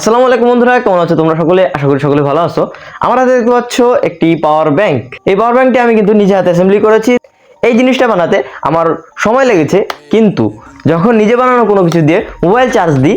আসসালামু আলাইকুম বন্ধুরা, কেমন আছো তোমরা সকলে? আশা করি সকলে ভালো আছো। আমার হাতে দেখতে পাচ্ছ একটি পাওয়ার ব্যাংক। এই পাওয়ার ব্যাংকটি আমি কিন্তু নিজে হাতে অ্যাসেম্বলি করেছি। এই জিনিসটা বানাতে আমার সময় লেগেছে, কিন্তু যখন নিজে বানানো কোনো কিছু দিয়ে মোবাইল চার্জ দিই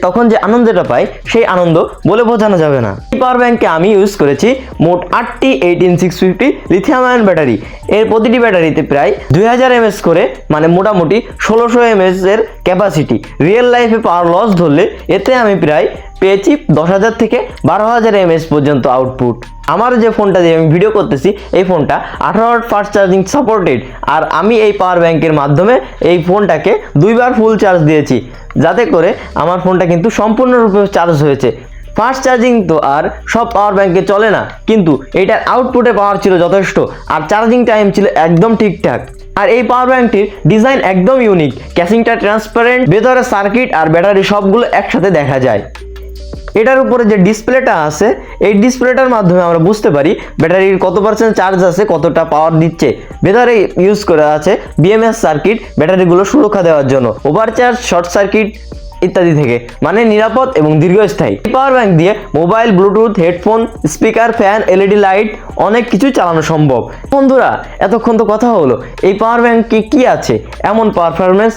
তখন যে আনন্দটা পাই, সেই আনন্দ বলে বোঝানো যাবে না। এই পাওয়ার ব্যাংকে আমি ইউজ করেছি মোট 8টি 18650 লিথিয়াম আয়ন ব্যাটারি। এর প্রতিটি ব্যাটারিতে প্রায় 2000 mAh করে, মানে মোটামুটি 1600 mAh এর ক্যাপাসিটি। রিয়েল লাইফে পাওয়ার লস ধরলে এতে আমি প্রায় পেয়েছি 10,000 থেকে 12,000 mAh পর্যন্ত আউটপুট। আমার যে ফোনটা দিয়ে আমি ভিডিও করতেছি, এই ফোনটা 18 ওয়াট ফাস্ট চার্জিং সাপোর্টেড। আর আমি এই পাওয়ার ব্যাংকের মাধ্যমে এই ফোনটাকে 2বার ফুল চার্জ দিয়েছি, যাতে করে আমার ফোনটা কিন্তু সম্পূর্ণরূপে চার্জ হয়েছে। ফাস্ট চার্জিং তো আর সব পাওয়ার ব্যাংকে চলে না, কিন্তু এটার আউটপুটে পাওয়ার ছিল যথেষ্ট, আর চার্জিং টাইম ছিল একদম ঠিকঠাক। আর এই পাওয়ার ব্যাংকটির ডিজাইন একদম ইউনিক, ক্যাসিংটা ট্রান্সপারেন্ট, ভেতরে সার্কিট আর ব্যাটারি সবগুলো একসাথে দেখা যায়। এটার উপরে যে ডিসপ্লেটা আছে, এই ডিসপ্লেটার মাধ্যমে আমরা বুঝতে পারি ব্যাটারির কত পার্সেন্ট চার্জ আছে, কতটা পাওয়ার দিচ্ছে। ভেতরে ইউজ করা আছে বিএমএস সার্কিট, ব্যাটারিগুলো সুরক্ষা দেওয়ার জন্য, ওভারচার্জ, শর্ট সার্কিট ইত্যাদি থেকে, মানে নিরাপদ এবং দীর্ঘস্থায়ী। এই পাওয়ার ব্যাংক দিয়ে mobile, Bluetooth, headphone, speaker, fan, LED light অনেক কিছু চালানো সম্ভব। বন্ধুরা, এতক্ষণ তো কথা হলো এই পাওয়ার ব্যাংকে কি আছে এমন পারফরমেন্স।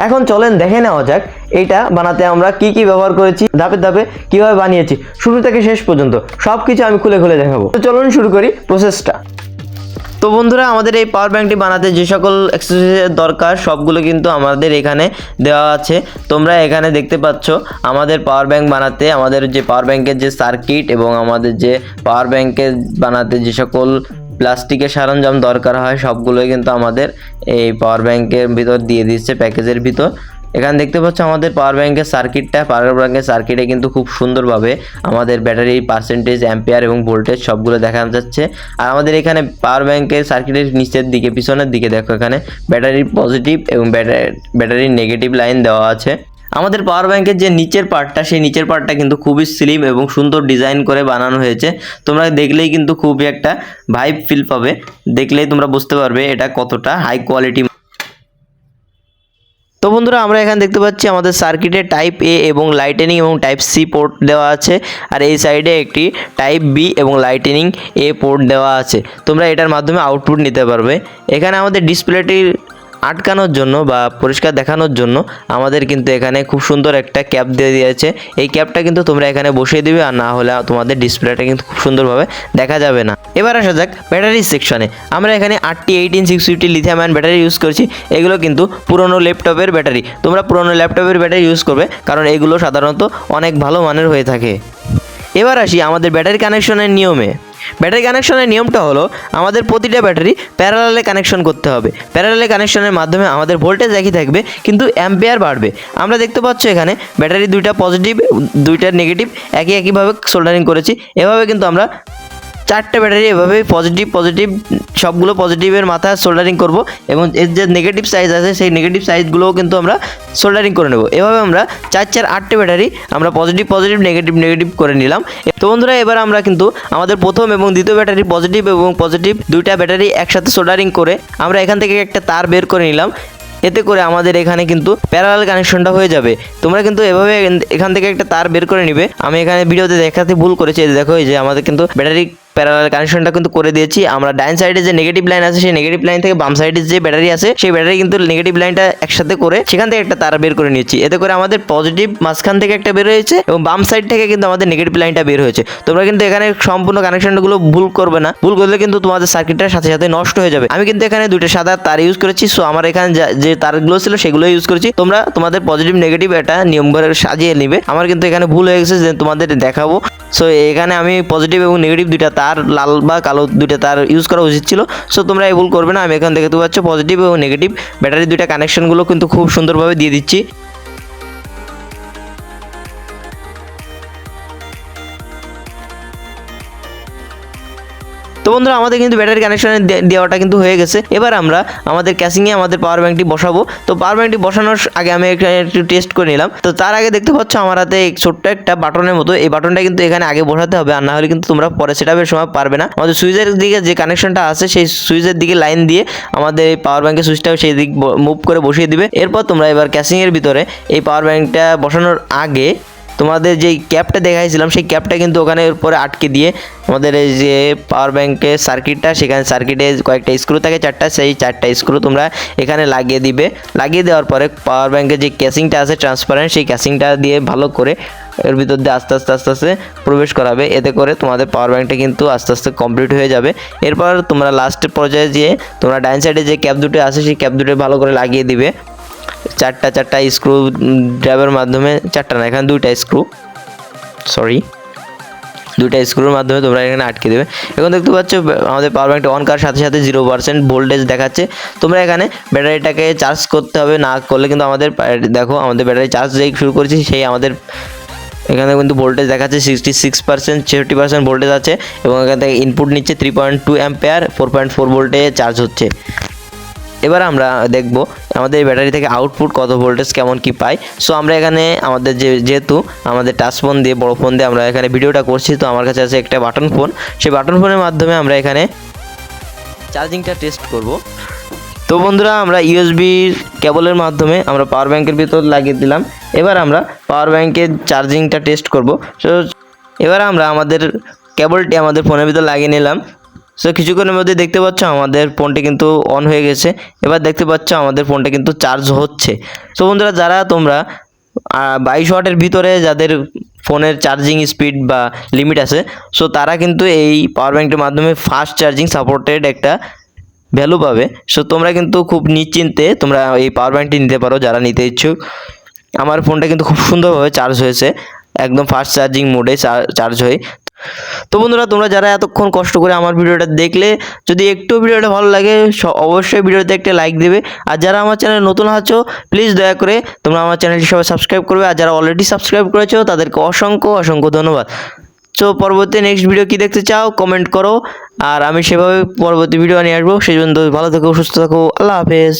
এখন চলেন দেখে নেওয়া যাক এইটা বানাতে আমরা কি কি ব্যবহার করেছি, ধাপে ধাপে কিভাবে বানিয়েছি, শুরু থেকে শেষ পর্যন্ত সবকিছু আমি খুলে খুলে দেখাবো। তো চলুন শুরু করি প্রসেসটা। তো বন্ধুরা, আমাদের এই পাওয়ার ব্যাংকটি বানাতে যে সকল অ্যাক্সেসরিজের দরকার সবগুলো কিন্তু আমাদের এখানে দেওয়া আছে। তোমরা এখানে দেখতে পাচ্ছ আমাদের পাওয়ার ব্যাংক বানাতে আমাদের যে পাওয়ার ব্যাংকের যে সার্কিট এবং আমাদের যে পাওয়ার ব্যাংকের বানাতে যে সকল প্লাস্টিকের সরঞ্জাম দরকার হয় সবগুলোই কিন্তু আমাদের এই পাওয়ার ব্যাংকের ভিতর দিয়ে দিচ্ছে প্যাকেজের ভিতর। এখানে দেখতে পাচ্ছ আমাদের পাওয়ার ব্যাংকের সার্কিটটা। পাওয়ার ব্যাংকের সার্কিটে কিন্তু খুব সুন্দরভাবে আমাদের ব্যাটারির পার্সেন্টেজ, অ্যাম্পিয়ার এবং ভোল্টেজ সবগুলো দেখা যাচ্ছে। আর আমাদের এখানে পাওয়ার ব্যাংকের সার্কিটের নিচের দিকে, পিছনের দিকে দেখো, এখানে ব্যাটারির পজিটিভ এবং ব্যাটারির নেগেটিভ লাইন দেওয়া আছে। আমাদের পাওয়ার ব্যাংকের যে নিচের পার্টটা, সেই নিচের পার্টটা কিন্তু খুবই স্লিম এবং সুন্দর ডিজাইন করে বানানো হয়েছে। তোমরা দেখলেই কিন্তু খুবই একটা ভাইব ফিল পাবে, দেখলেই তোমরা বুঝতে পারবে এটা কতটা হাই কোয়ালিটি। তো বন্ধুরা, আমরা এখানে দেখতে পাচ্ছি আমাদের সার্কিটে টাইপ এ এবং লাইটেনিং এবং টাইপ সি পোর্ট দেওয়া আছে, আর এই সাইডে একটি টাইপ বি এবং লাইটেনিং এ পোর্ট দেওয়া আছে। তোমরা এটার মাধ্যমে আউটপুট নিতে পারবে। এখানে আমাদের ডিসপ্লেটির আটকানোর জন্য বা পরিষ্কার দেখানোর জন্য আমাদের কিন্তু এখানে খুব সুন্দর একটা ক্যাপ দিয়ে দিয়েছে। এই ক্যাপটা কিন্তু তোমরা এখানে বসিয়ে দিবে, আর না হলে তোমাদের ডিসপ্লেটা কিন্তু খুব সুন্দরভাবে দেখা যাবে না। এবার আসা যাক ব্যাটারি সেকশনে। আমরা এখানে 8টি 18650 লিথিয়াম আয়ন ব্যাটারি ইউজ করছি। এগুলো কিন্তু পুরনো ল্যাপটপের ব্যাটারি। তোমরা পুরনো ল্যাপটপের ব্যাটারি ইউজ করবে, কারণ এগুলো সাধারণত অনেক ভালো মানের হয়ে থাকে। এবার আসি আমাদের ব্যাটারি কানেকশনের নিয়মে। ব্যাটারি কানেকশনের নিয়মটা হলো আমাদের প্রতিটা ব্যাটারি প্যারালালে কানেকশন করতে হবে। প্যারালালে কানেকশনের মাধ্যমে আমাদের ভোল্টেজ একই থাকবে, কিন্তু অ্যাম্পিয়ার বাড়বে। আমরা দেখতে পাচ্ছ এখানে ব্যাটারি দুইটা পজিটিভ, দুইটা নেগেটিভ একইভাবে সোল্ডারিং করেছি। এভাবে কিন্তু আমরা 4টে ব্যাটারি এভাবে পজিটিভ সবগুলো পজিটিভের মাথায় সোল্ডারিং করব, এবং এর যে নেগেটিভ সাইজ আছে সেই নেগেটিভ সাইজগুলোও কিন্তু আমরা সোল্ডারিং করে নেব। এভাবে আমরা 8টে ব্যাটারি আমরা পজিটিভ নেগেটিভ করে নিলাম। তো বন্ধুরা, এবার আমরা কিন্তু আমাদের প্রথম এবং দ্বিতীয় ব্যাটারি পজিটিভ দুইটা ব্যাটারি একসাথে সোল্ডারিং করে আমরা এখান থেকে একটা তার বের করে নিলাম। এতে করে আমাদের এখানে কিন্তু প্যারালাল কানেকশনটা হয়ে যাবে। তোমরা কিন্তু এভাবে এখান থেকে একটা তার বের করে নিবে। আমি এখানে ভিডিওতে দেখাতে ভুল করেছি, দেখো এই যে আমাদের কিন্তু ব্যাটারি প্যারালাল কানেকশনটা কিন্তু করে দিয়েছি। আমরা ডাইন সাইডে যে নেগেটিভ লাইন আছে সেই নেগেটিভ লাইন থেকে বাম সাইডে যে ব্যাটারি আছে সেই ব্যাটারি কিন্তু নেগেটিভ লাইনটা একসাথে করে সেখান থেকে একটা তার বের করে নিয়েছি। এতে করে আমাদের পজিটিভ মাঝখান থেকে একটা বের হয়েছে এবং বাম সাইড থেকে কিন্তু আমাদের নেগেটিভ লাইনটা বের হয়েছে। তোমরা কিন্তু এখানে সম্পূর্ণ কানেকশনগুলো ভুল করবে না, ভুল করলে কিন্তু তোমাদের সার্কিটটার সাথে সাথে নষ্ট হয়ে যাবে। আমি কিন্তু এখানে দুইটা সাদা তার ইউজ করেছি, সো আমার এখানে যে তারগুলো ছিল সেগুলো ইউজ করেছি। তোমরা তোমাদের পজিটিভ নেগেটিভ এটা নিয়ম করে সাজিয়ে নিবে। আমার কিন্তু এখানে ভুল হয়ে গেছে, যে তোমাদের দেখাবো। সো এখানে আমি পজিটিভ এবং নেগেটিভ দুইটা তার, লাল বা কালো দুইটা তার ইউজ করা উচিত ছিল। সো তোমরা এই ভুল করবে না। আমি এখানে দেখতে পাচ্ছ পজিটিভ এবং নেগেটিভ ব্যাটারি দুইটা কানেকশনগুলো কিন্তু খুব সুন্দরভাবে দিয়ে দিচ্ছি। তো বন্ধুরা, আমাদের কিন্তু ব্যাটারি কানেকশনে দেওয়াটা কিন্তু হয়ে গেছে। এবার আমরা আমাদের ক্যাসিংয়ে আমাদের পাওয়ার ব্যাংকটি বসাবো। তো পাওয়ার ব্যাংকটি বসানোর আগে আমি একটু টেস্ট করে নিলাম। তো তার আগে দেখতে পাচ্ছ আমার হাতে ছোট্ট একটা বাটনের মতো, এই বাটনটা কিন্তু এখানে আগে বসাতে হবে, আর না হলে কিন্তু তোমরা পরে সেটআপের সময় পারবে না। আমাদের সুইচের দিকে যে কানেকশনটা আছে সেই সুইচের দিকে লাইন দিয়ে আমাদের এই পাওয়ার ব্যাংকের সুইচটা সেই দিক মুভ করে বসিয়ে দিবে। এরপর তোমরা এবার ক্যাসিংয়ের ভিতরে এই পাওয়ার ব্যাংকটা বসানোর আগে তোমাদের যেই ক্যাপটা দেখাইছিলাম সেই ক্যাপটা কিন্তু ওখানে পরে আটকে দিয়ে আমাদের এই যে পাওয়ার ব্যাংকের সার্কিটটা, সেখানে সার্কিটে কয়েকটা স্ক্রু থাকে 4টা, সেই 4টা স্ক্রু তোমরা এখানে লাগিয়ে দিবে। লাগিয়ে দেওয়ার পরে পাওয়ার ব্যাংকের যে ক্যাসিংটা আছে ট্রান্সপারেন্ট, সেই ক্যাসিংটা দিয়ে ভালো করে এর ভিতর দিয়ে আস্তে আস্তে প্রবেশ করাবে। এতে করে তোমাদের পাওয়ার ব্যাংকটা কিন্তু আস্তে আস্তে কমপ্লিট হয়ে যাবে। এরপর তোমরা লাস্টের পর্যায়ে যেয়ে তোমরা ডাইন সাইডে যে ক্যাপ দুটো আছে সেই ক্যাপ দুটো ভালো করে লাগিয়ে দিবে। চারটা স্ক্রু ড্রাইভের মাধ্যমে, চারটা না, এখানে দুইটা স্ক্রুর মাধ্যমে তোমরা এখানে আটকে দেবে। এখন দেখতে পাচ্ছ আমাদের পাওয়ার ব্যাংকটা অন করার সাথে সাথে 0% ভোল্টেজ দেখাচ্ছে। তোমরা এখানে ব্যাটারিটাকে চার্জ করতে হবে, না করলে কিন্তু আমাদের দেখো আমাদের ব্যাটারি চার্জ যেই শুরু করেছি সেই আমাদের এখানে কিন্তু ভোল্টেজ দেখাচ্ছে 66%, 60% ভোল্টেজ আছে এবং এখান থেকে ইনপুট নিচ্ছে 3.2 অ্যাম্পিয়ার, 4.4 ভোল্টে চার্জ হচ্ছে। এবার আমরা দেখব আমাদের এই ব্যাটারি থেকে আউটপুট কত ভোল্টেজ কেমন কি পাই। সো আমরা এখানে আমাদের যেহেতু আমাদের টাচ ফোন দিয়ে, বড় ফোন দিয়ে আমরা এখানে ভিডিওটা করছি, তো আমার কাছে আছে একটা বাটন ফোন। সেই বাটন ফোনের মাধ্যমে আমরা এখানে চার্জিংটা টেস্ট করব। তো বন্ধুরা, আমরা ইউএসবি কেবলের মাধ্যমে আমরা পাওয়ার ব্যাংকের ভিতর লাগিয়ে দিলাম। এবার আমরা পাওয়ার ব্যাংকের চার্জিংটা টেস্ট করব। সো এবার আমরা আমাদের কেবলটি আমাদের ফোনের ভিতর লাগিয়ে নিলাম। সো কিছুক্ষণের মধ্যে দেখতে পাচ্ছ আমাদের ফোনটি কিন্তু অন হয়ে গেছে। এবার দেখতে পাচ্ছ আমাদের ফোনটা কিন্তু চার্জ হচ্ছে। সো বন্ধুরা, যারা তোমরা 22 ওয়াটের ভিতরে যাদের ফোনের চার্জিং স্পিড বা লিমিট আছে, সো তারা কিন্তু এই পাওয়ার ব্যাংকটির মাধ্যমে ফাস্ট চার্জিং সাপোর্টেড একটা ভ্যালু পাবে। সো তোমরা কিন্তু খুব নিশ্চিন্তে তোমরা এই পাওয়ার ব্যাংকটি নিতে পারো যারা নিতে ইচ্ছুক। আমার ফোনটা কিন্তু খুব সুন্দরভাবে চার্জ হয়েছে, একদম ফাস্ট চার্জিং মোডে চার্জ হয়ে। তো বন্ধুরা, তোমরা যারা এতক্ষণ কষ্ট করে আমার ভিডিওটা দেখলে, যদি একটু ভিডিওটা ভালো লাগে অবশ্যই ভিডিওতে একটা লাইক দেবে। আর যারা আমার চ্যানেলে নতুন আছো প্লিজ দয়া করে তোমরা আমার চ্যানেলটি সবাই সাবস্ক্রাইব করবে। আর যারা অলরেডি সাবস্ক্রাইব করেছো তাদেরকে অসংখ্য ধন্যবাদ। সো পরবর্তী নেক্সট ভিডিও কি দেখতে চাও কমেন্ট করো, আর আমি সেভাবে পরবর্তী ভিডিও নিয়ে আসবো। সেই জন্য ভালো থেকো, সুস্থ থাকো, আল্লাহ হাফেজ।